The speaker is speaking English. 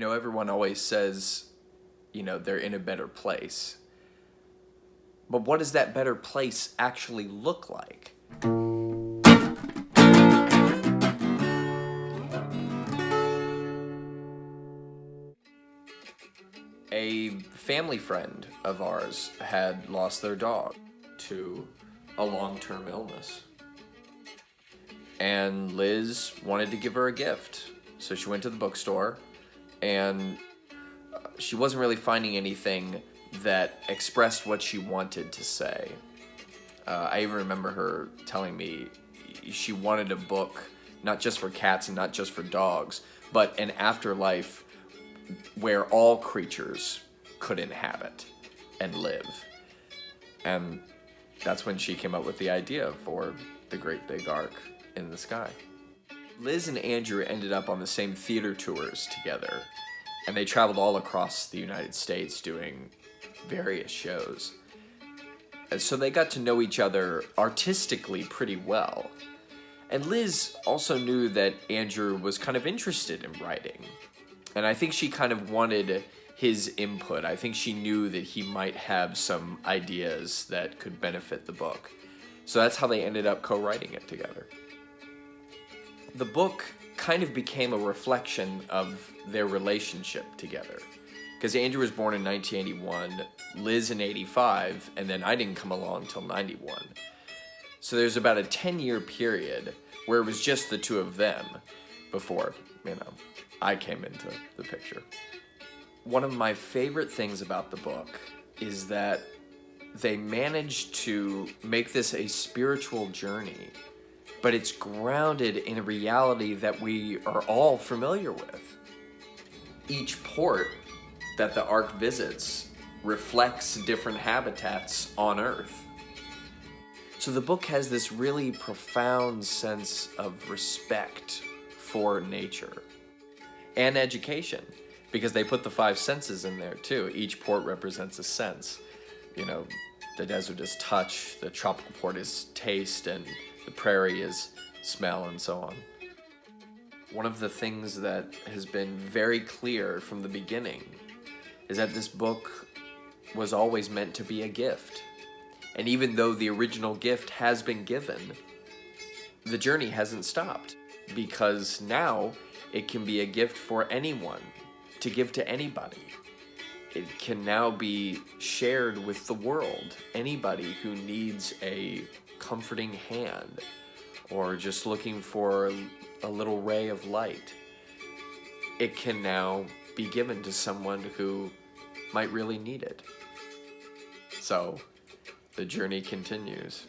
Everyone always says, they're in a better place. But what does that better place actually look like? A family friend of ours had lost their dog to a long-term illness. And Liz wanted to give her a gift. So she went to the bookstore, and she wasn't really finding anything that expressed what she wanted to say. I even remember her telling me she wanted a book not just for cats and not just for dogs, but an afterlife where all creatures could inhabit and live. And that's when she came up with the idea for the Great Big Ark in the Sky. Liz and Andrew ended up on the same theater tours together, and they traveled all across the United States doing various shows. And so they got to know each other artistically pretty well. And Liz also knew that Andrew was kind of interested in writing. And I think she kind of wanted his input. I think she knew that he might have some ideas that could benefit the book. So that's how they ended up co-writing it together. The book kind of became a reflection of their relationship together. Because Andrew was born in 1981, Liz in 85, and then I didn't come along until 91. So there's about a 10-year period where it was just the two of them before, I came into the picture. One of my favorite things about the book is that they managed to make this a spiritual journey, but it's grounded in a reality that we are all familiar with. Each port that the Ark visits reflects different habitats on Earth. So the book has this really profound sense of respect for nature and education, because they put the 5 senses in there too. Each port represents a sense. The desert is touch, the tropical port is taste, and the prairie is smell, and so on. One of the things that has been very clear from the beginning is that this book was always meant to be a gift. And even though the original gift has been given, the journey hasn't stopped, because now it can be a gift for anyone, to give to anybody. It can now be shared with the world. Anybody who needs a comforting hand or just looking for a little ray of light, it can now be given to someone who might really need it. So the journey continues.